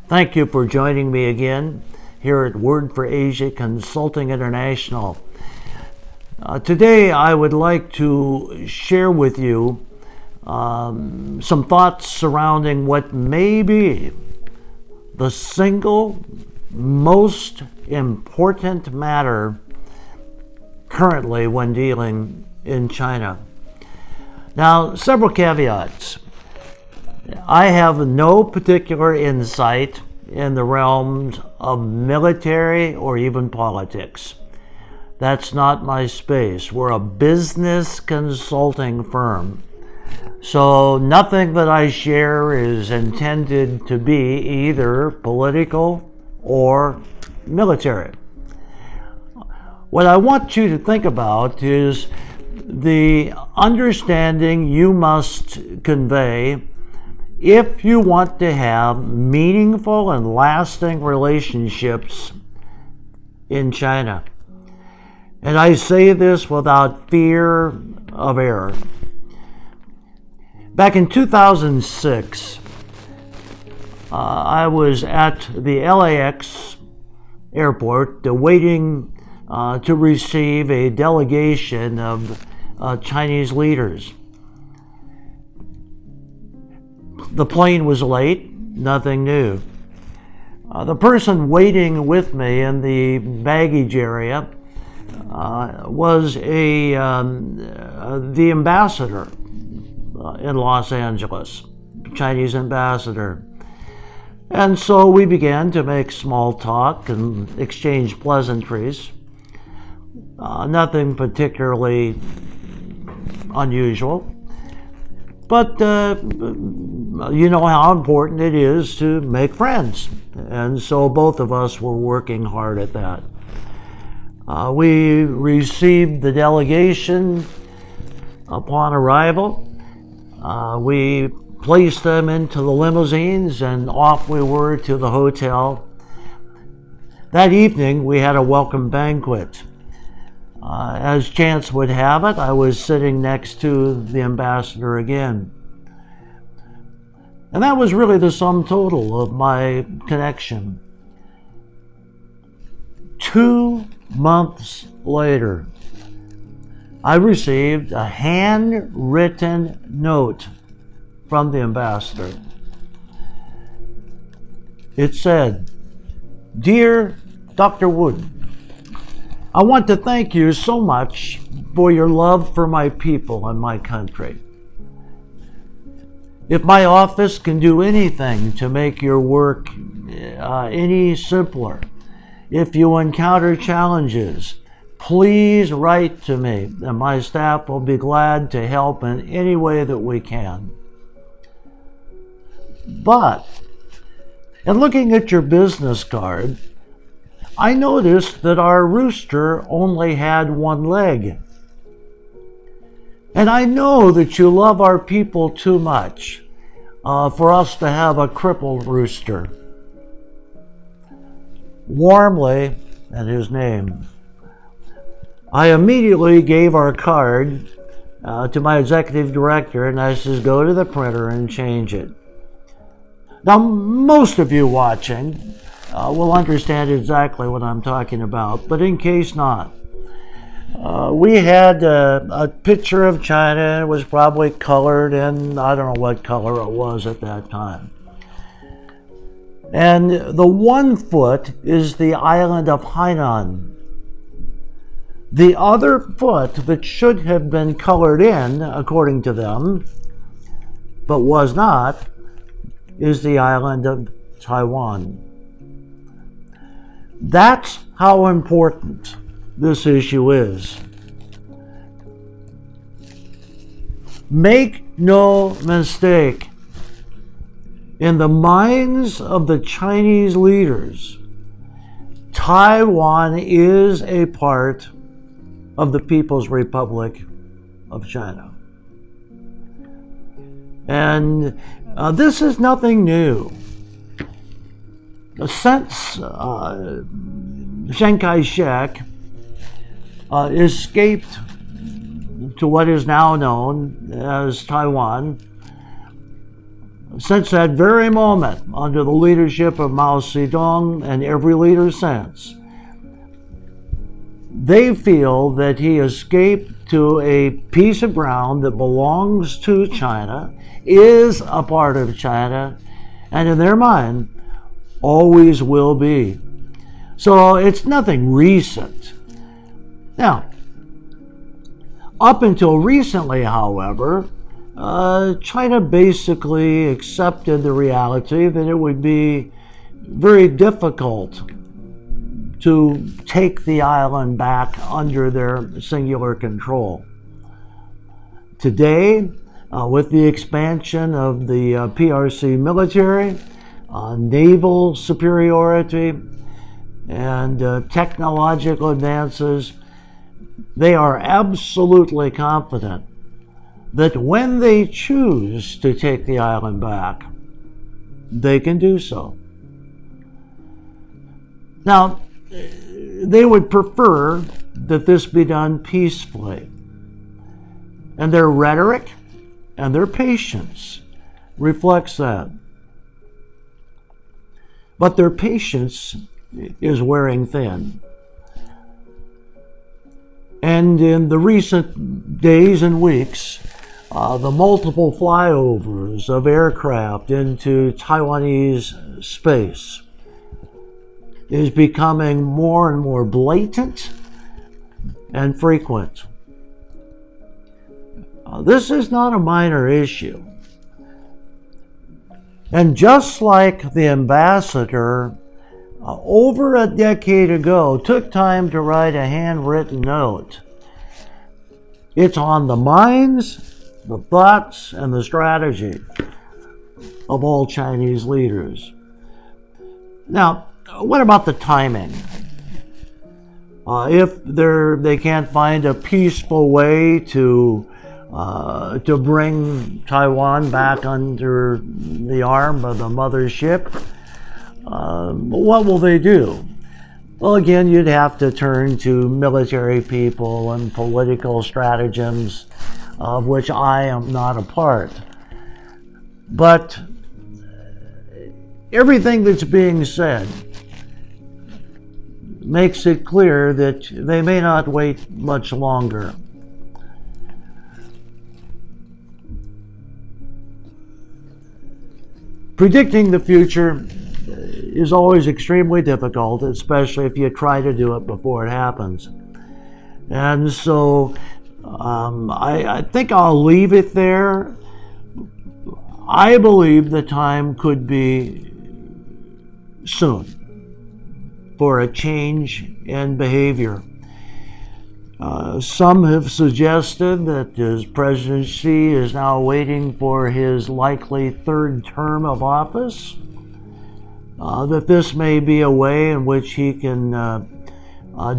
Thank you for joining me again here at Word for Asia Consulting International. Today I would like to share with you some thoughts surrounding what may be the single most important matter currently when dealing in China. Now, several caveats. I have no particular insight in the realms of military or even politics. That's not my space. We're a business consulting firm. So nothing that I share is intended to be either political or military. What I want you to think about is the understanding you must convey if you want to have meaningful and lasting relationships in China. And I say this without fear of error. Back in 2006, I was at the LAX airport waiting to receive a delegation of Chinese leaders. The plane was late, nothing new. The person waiting with me in the baggage area was the ambassador in Los Angeles, Chinese ambassador. And so we began to make small talk and exchange pleasantries. Nothing particularly unusual. But you know how important it is to make friends. And so both of us were working hard at that. We received the delegation upon arrival. We placed them into the limousines and off we were to the hotel. That evening we had a welcome banquet. As chance would have it, I was sitting next to the ambassador again. And that was really the sum total of my connection. 2 months later, I received a handwritten note from the ambassador. It said, "Dear Dr. Wood, I want to thank you so much for your love for my people and my country. If my office can do anything to make your work any simpler, if you encounter challenges, please write to me, and my staff will be glad to help in any way that we can. But, in looking at your business card, I noticed that our rooster only had one leg. And I know that you love our people too much for us to have a crippled rooster. Warmly," and his name. I immediately gave our card to my executive director and I said, "Go to the printer and change it." Now, most of you watching will understand exactly what I'm talking about, but in case not, we had a picture of China. It was probably colored in, I don't know what color it was at that time. And the 1 foot is the island of Hainan. The other foot that should have been colored in, according to them, but was not, is the island of Taiwan. That's how important this issue is. Make no mistake, in the minds of the Chinese leaders, Taiwan is a part of the People's Republic of China. And this is nothing new. Since Chiang Kai-shek escaped to what is now known as Taiwan, Since that very moment, under the leadership of Mao Zedong and every leader since, they feel that he escaped to a piece of ground that belongs to China, is a part of China, and in their mind, always will be. So it's nothing recent. Now, up until recently, however, China basically accepted the reality that it would be very difficult to take the island back under their singular control. Today, with the expansion of the PRC military, naval superiority, and technological advances, they are absolutely confident that when they choose to take the island back, they can do so. Now, they would prefer that this be done peacefully. And their rhetoric and their patience reflects that. But their patience is wearing thin. And in the recent days and weeks, the multiple flyovers of aircraft into Taiwanese space is becoming more and more blatant and frequent. This is not a minor issue. And just like the ambassador over a decade ago took time to write a handwritten note, it's on the minds, the thoughts, and the strategy of all Chinese leaders. Now, what about the timing? If they can't find a peaceful way to bring Taiwan back under the arm of the mothership, what will they do? Well, again, you'd have to turn to military people and political stratagems, of which I am not a part. But everything that's being said makes it clear that they may not wait much longer. Predicting the future is always extremely difficult, especially if you try to do it before it happens. And so I think I'll leave it there. I believe the time could be soon for a change in behavior. Some have suggested that his presidency is now waiting for his likely third term of office, that this may be a way in which he can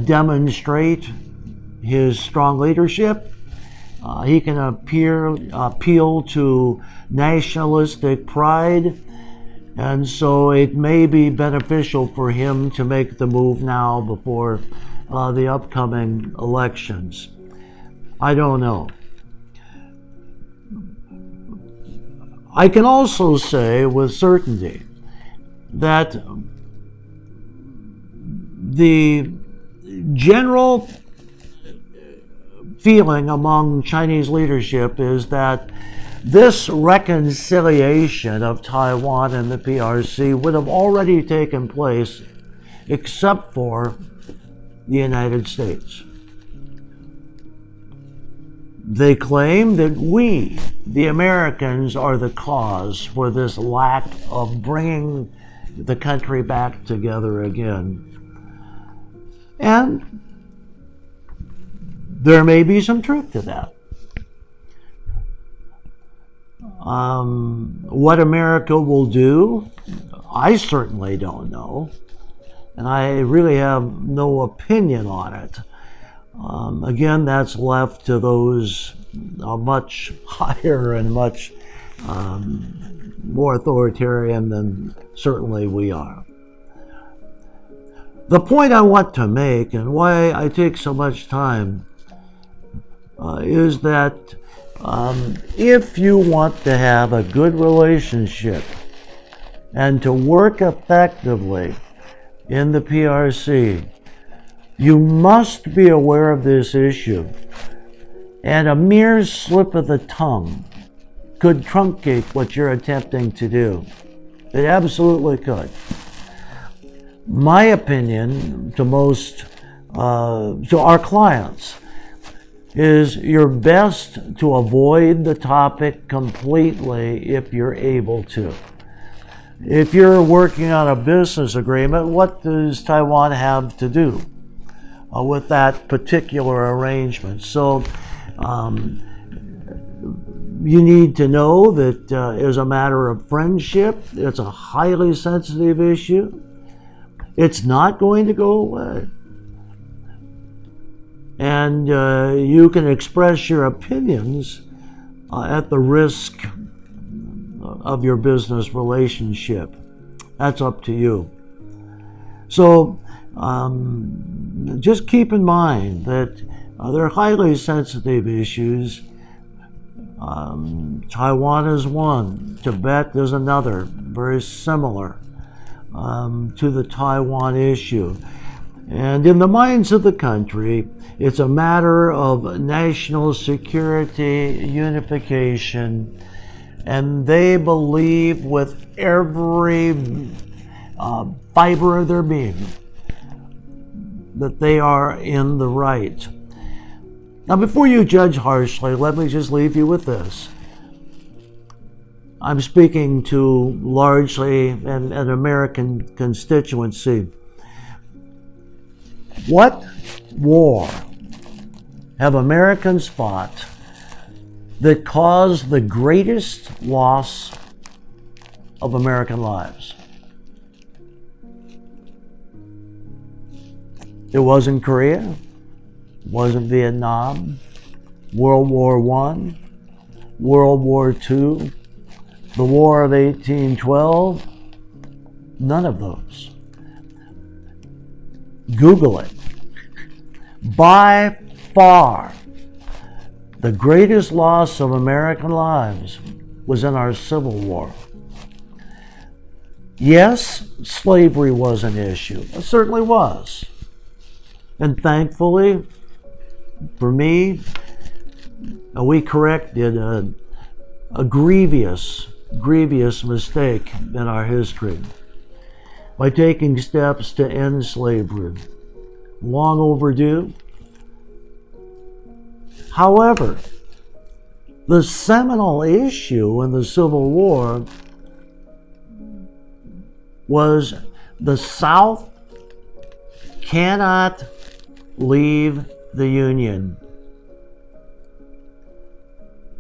demonstrate his strong leadership. He can appeal to nationalistic pride, and so it may be beneficial for him to make the move now before the upcoming elections. I don't know. I can also say with certainty that the general feeling among Chinese leadership is that this reconciliation of Taiwan and the PRC would have already taken place except for the United States. They claim that we, the Americans, are the cause for this lack of bringing the country back together again. And there may be some truth to that. What America will do, I certainly don't know. And I really have no opinion on it. Again, that's left to those much higher and much more authoritarian than certainly we are. The point I want to make, and why I take so much time, is that If you want to have a good relationship and to work effectively in the PRC, you must be aware of this issue. And a mere slip of the tongue could truncate what you're attempting to do. It absolutely could. My opinion to our clients is you're best to avoid the topic completely if you're able to. If you're working on a business agreement, what does Taiwan have to do with that particular arrangement? So you need to know that as a matter of friendship, it's a highly sensitive issue. It's not going to go away. And you can express your opinions at the risk of your business relationship. That's up to you. So just keep in mind that they're highly sensitive issues. Taiwan is one, Tibet is another, very similar to the Taiwan issue. And in the minds of the country, it's a matter of national security, unification, and they believe with every fiber of their being that they are in the right. Now, before you judge harshly, let me just leave you with this. I'm speaking to largely an American constituency. What war have Americans fought that caused the greatest loss of American lives? It wasn't Korea, it wasn't Vietnam, World War I, World War II, the War of 1812, none of those. Google it. By far, the greatest loss of American lives was in our Civil War. Yes, slavery was an issue. It certainly was. And thankfully, for me, we corrected a grievous mistake in our history by taking steps to end slavery. Long overdue. However, the seminal issue in the Civil War was the South cannot leave the Union.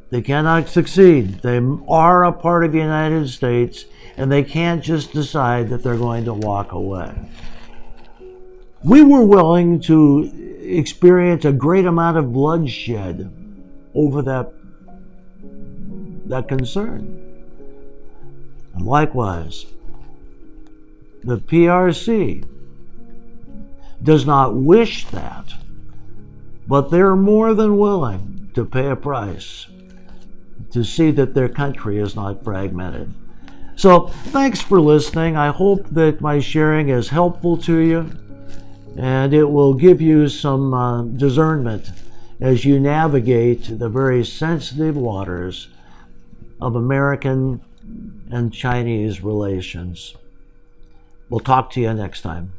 They cannot succeed. They are a part of the United States, and they can't just decide that they're going to walk away. We were willing to experience a great amount of bloodshed over that concern. And likewise, the PRC does not wish that, but they're more than willing to pay a price to see that their country is not fragmented. So thanks for listening. I hope that my sharing is helpful to you, and it will give you some discernment as you navigate the very sensitive waters of American and Chinese relations. We'll talk to you next time.